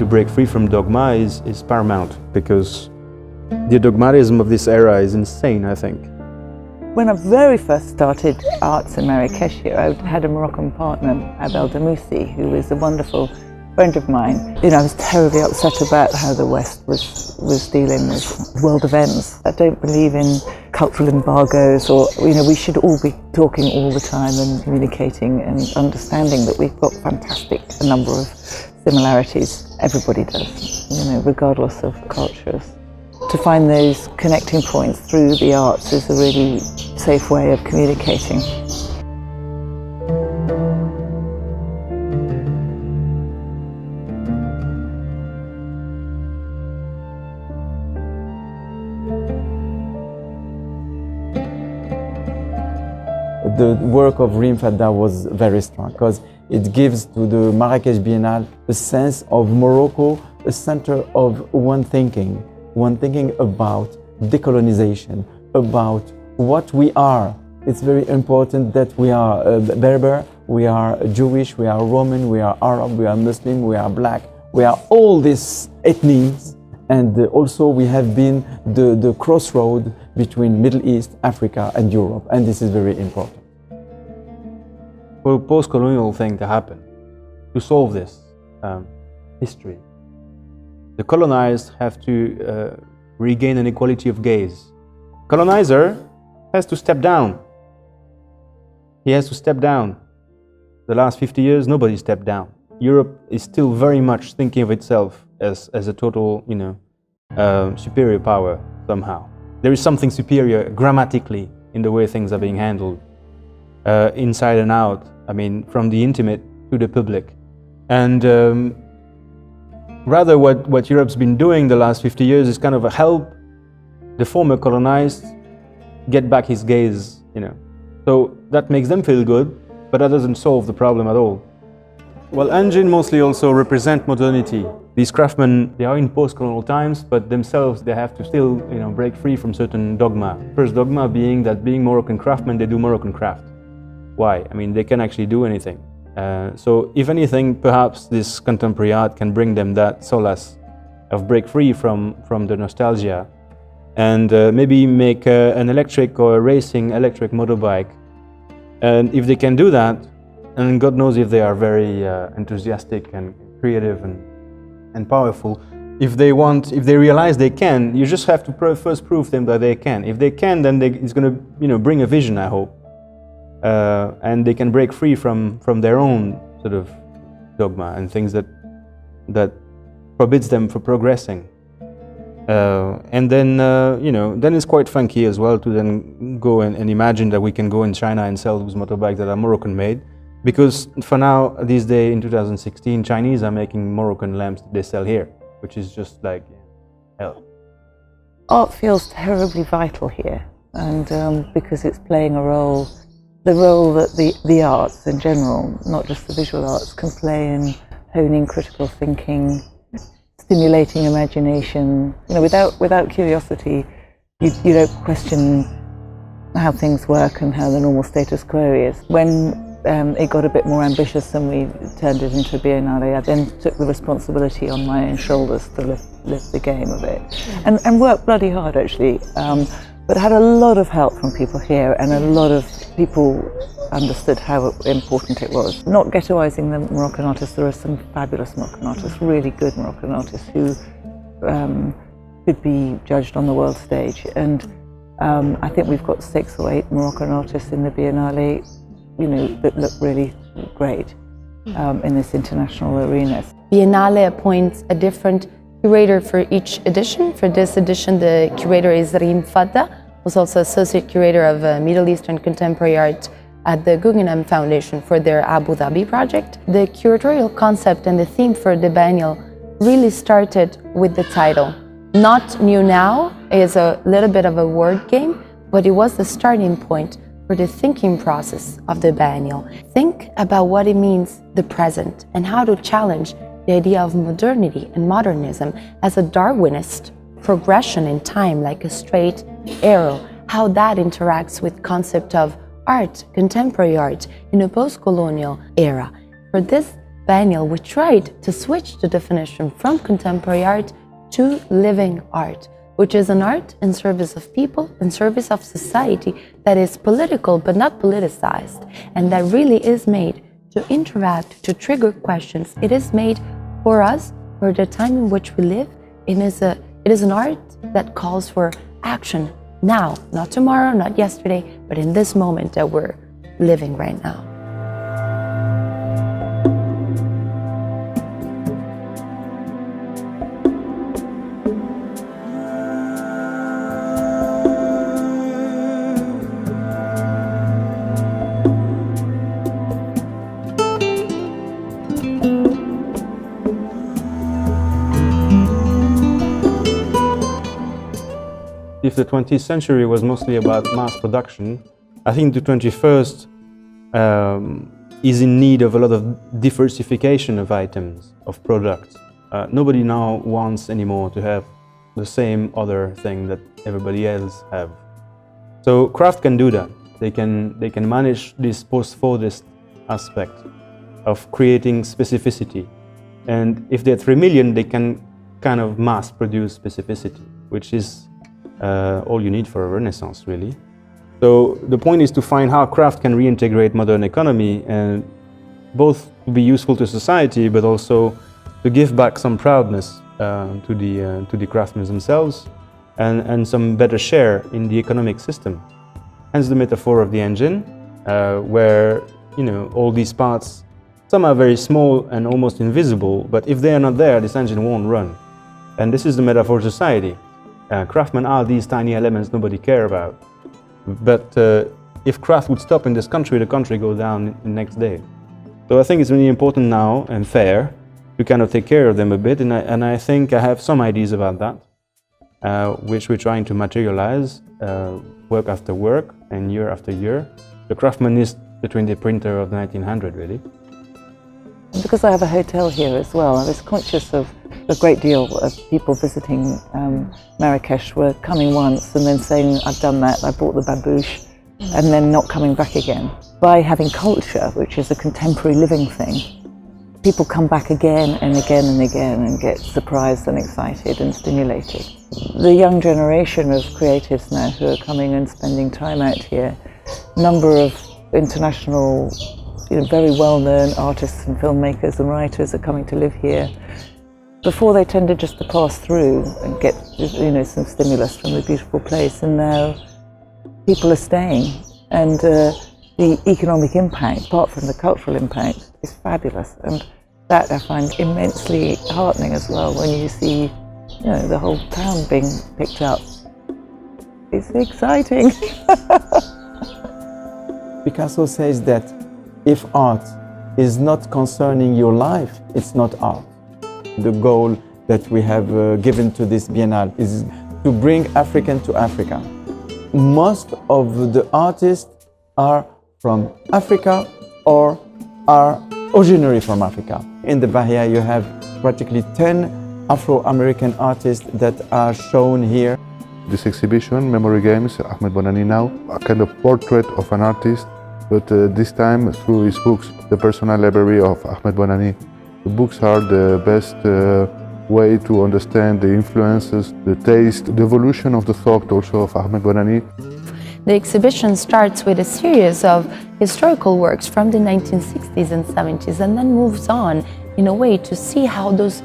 to break free from dogma is paramount, because the dogmatism of this era is insane, I think. When I very first started arts in Marrakech here, I had a Moroccan partner, Abel who is a wonderful friend of mine. I was terribly upset about how the West was dealing with world events. I don't believe in cultural embargoes, or we should all be talking all the time and communicating and understanding that we've got a number of similarities. Everybody does, regardless of cultures. To find those connecting points through the arts is a really safe way of communicating. The work of Reem Fadda was very strong because it gives to the Marrakech Biennale a sense of Morocco, a center of one thinking about decolonization, about what we are. It's very important that we are Berber, we are Jewish, we are Roman, we are Arab, we are Muslim, we are black, we are all these ethnies, and also we have been the crossroad between Middle East, Africa and Europe, and this is very important. For a post-colonial thing to happen, to solve this history, the colonized have to regain an equality of gaze. Colonizer has to step down. He has to step down. The last 50 years, nobody stepped down. Europe is still very much thinking of itself as a total, superior power somehow. There is something superior grammatically in the way things are being handled, inside and out. I mean, from the intimate to the public. And rather, what Europe's been doing the last 50 years is kind of help the former colonized get back his gaze, So that makes them feel good, but that doesn't solve the problem at all. Well, engine mostly also represent modernity. These craftsmen, they are in post-colonial times, but themselves, they have to still, break free from certain dogma. First dogma being that being Moroccan craftsmen, they do Moroccan craft. Why? I mean, they can actually do anything. So if anything, perhaps this contemporary art can bring them that solace of break free from the nostalgia, and maybe make an electric or a racing electric motorbike. And if they can do that, and God knows if they are very enthusiastic and creative and powerful, if they realize they can, you just have to first prove them that they can. If they can, then it's going to bring a vision, I hope. And they can break free from their own sort of dogma and things that forbids them from progressing. And then, then it's quite funky as well to then go and imagine that we can go in China and sell those motorbikes that are Moroccan made. Because for now, these days in 2016, Chinese are making Moroccan lamps that they sell here, which is just like hell. Art feels terribly vital here, and because it's playing a role, the role that the arts in general, not just the visual arts, can play in honing critical thinking, stimulating imagination. Without curiosity, you don't question how things work and how the normal status quo is. When it got a bit more ambitious and we turned it into a biennale, I then took the responsibility on my own shoulders to lift the game a bit, and worked bloody hard actually. But I had a lot of help from people here, and a lot of people understood how important it was. Not ghettoizing the Moroccan artists, there are some fabulous Moroccan artists, really good Moroccan artists who could be judged on the world stage. And I think we've got 6 or 8 Moroccan artists in the Biennale, that look really great in this international arena. Biennale appoints a different curator for each edition. For this edition, the curator is Reem Fadda, who's also associate curator of Middle Eastern contemporary art at the Guggenheim Foundation for their Abu Dhabi project. The curatorial concept and the theme for the biennial really started with the title. Not New Now is a little bit of a word game, but it was the starting point for the thinking process of the biennial. Think about what it means, the present, and how to challenge the idea of modernity and modernism as a Darwinist progression in time, like a straight arrow, how that interacts with concept of art, contemporary art, in a post-colonial era. For this biennial, we tried to switch the definition from contemporary art to living art, which is an art in service of people, in service of society, that is political but not politicized, and that really is made to interact, to trigger questions. It is made for us, for the time in which we live. It is an art that calls for action now, not tomorrow, not yesterday, but in this moment that we're living right now. If the 20th century was mostly about mass production, I think the 21st is in need of a lot of diversification of items, of products. Nobody now wants anymore to have the same other thing that everybody else have. So craft can do that. They can manage this post-Fordist aspect of creating specificity. And if they're 3 million, they can kind of mass produce specificity, which is all you need for a renaissance, really. So the point is to find how craft can reintegrate modern economy, and both to be useful to society, but also to give back some proudness to the craftsmen themselves, and some better share in the economic system. Hence the metaphor of the engine, where all these parts, some are very small and almost invisible, but if they are not there, this engine won't run. And this is the metaphor of society. Craftsmen are these tiny elements nobody cares about. But if craft would stop in this country, the country goes down the next day. So I think it's really important now and fair to kind of take care of them a bit. And I think I have some ideas about that, which we're trying to materialize work after work and year after year. The craftsman is the 3D printer of the 1900s, really. Because I have a hotel here as well, I was conscious of a great deal of people visiting Marrakech were coming once and then saying, I've done that, I bought the babouche, and then not coming back again. By having culture, which is a contemporary living thing, people come back again and again and again and get surprised and excited and stimulated. The young generation of creatives now who are coming and spending time out here, number of international, very well-known artists and filmmakers and writers are coming to live here. Before they tended just to pass through and get some stimulus from the beautiful place, and now people are staying, and the economic impact, apart from the cultural impact, is fabulous, and that I find immensely heartening as well when you see the whole town being picked up. It's exciting. Picasso says that if art is not concerning your life, it's not art. The goal that we have given to this Biennale is to bring African to Africa. Most of the artists are from Africa or are originally from Africa. In the Bahia you have practically 10 Afro-American artists that are shown here. This exhibition, Memory Games, Ahmed Bonani Now, a kind of portrait of an artist, but this time through his books, the personal library of Ahmed Bonani. The books are the best way to understand the influences, the taste, the evolution of the thought also of Ahmed Bonani. The exhibition starts with a series of historical works from the 1960s and 70s, and then moves on in a way to see how those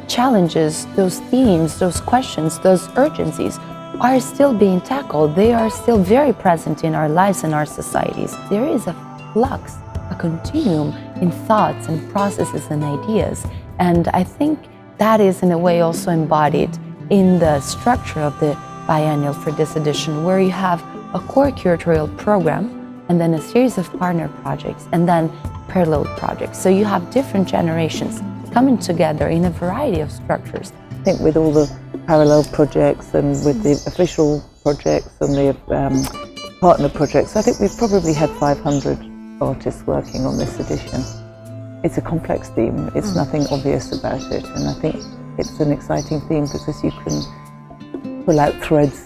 challenges, those themes, those questions, those urgencies are still being tackled. They are still very present in our lives and our societies. There is a flux, a continuum in thoughts and processes and ideas. And I think that is in a way also embodied in the structure of the biennial for this edition, where you have a core curatorial program and then a series of partner projects and then parallel projects. So you have different generations coming together in a variety of structures. I think with all the parallel projects and with the official projects and the partner projects, I think we've probably had 500 artists working on this edition. It's a complex theme, it's nothing obvious about it, and I think it's an exciting theme because you can pull out threads,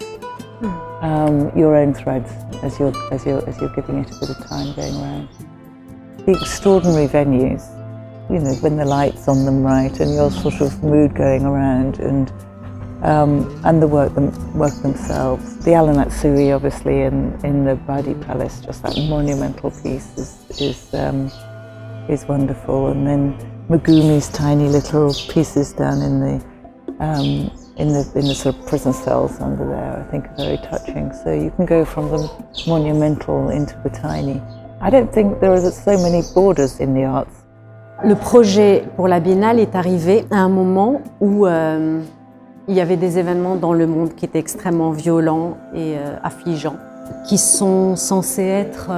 your own threads, as you're giving it a bit of time going around. The extraordinary venues you know, when the light's on them right, and your sort of mood going around, and the work themselves. The Al-Natsuri, obviously, in the Badi Palace, just that monumental piece is wonderful. And then Megumi's tiny little pieces down in the sort of prison cells under there, I think are very touching. So you can go from the monumental into the tiny. I don't think there are so many borders in the arts. Le projet pour la Biennale est arrivé à un moment où il y avait des événements dans le monde qui étaient extrêmement violents et affligeants, qui sont censés être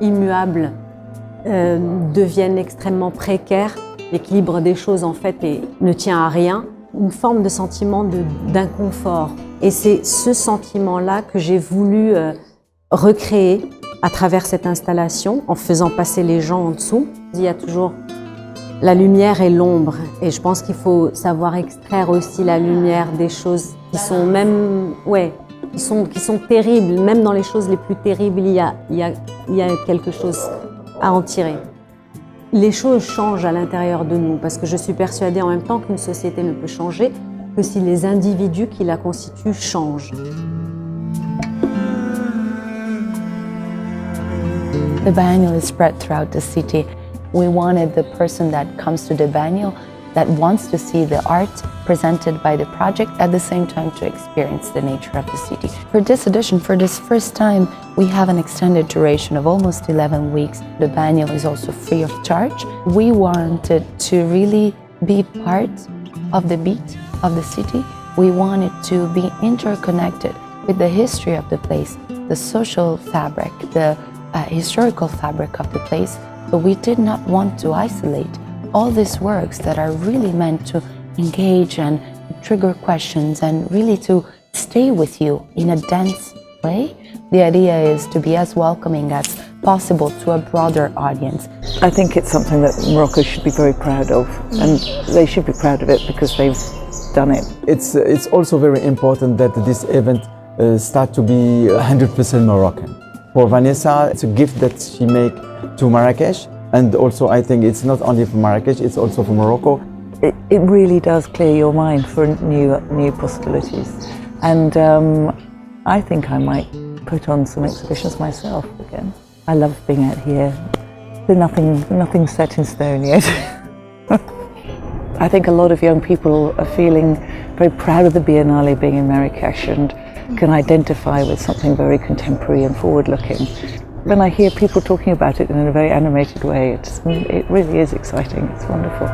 immuables, deviennent extrêmement précaires. L'équilibre des choses, en fait, ne tient à rien. Une forme de sentiment d'inconfort. Et c'est ce sentiment-là que j'ai voulu recréer à travers cette installation, en faisant passer les gens en dessous. Il y a toujours la lumière et l'ombre, et je pense qu'il faut savoir extraire aussi la lumière des choses qui sont même, qui sont terribles. Même dans les choses les plus terribles, il y a quelque chose à en tirer. Les choses changent à l'intérieur de nous, parce que je suis persuadée en même temps qu'une société ne peut changer que si les individus qui la constituent changent. The biennial is spread throughout the city. We wanted the person that comes to the biennial that wants to see the art presented by the project at the same time to experience the nature of the city. For this edition, for this first time, we have an extended duration of almost 11 weeks. The biennial is also free of charge. We wanted to really be part of the beat of the city. We wanted to be interconnected with the history of the place, the social fabric, the historical fabric of the place, but we did not want to isolate all these works that are really meant to engage and trigger questions and really to stay with you in a dense way. The idea is to be as welcoming as possible to a broader audience. I think it's something that Morocco should be very proud of, and they should be proud of it because they've done it. It's also very important that this event start to be 100% Moroccan. For Vanessa, it's a gift that she make to Marrakech, and also I think it's not only for Marrakech, it's also for Morocco. It really does clear your mind for new possibilities, and I think I might put on some exhibitions myself again. I love being out here. There's nothing set in stone yet. I think a lot of young people are feeling very proud of the Biennale being in Marrakech and can identify with something very contemporary and forward-looking. When I hear people talking about it in a very animated way, it really is exciting. It's wonderful.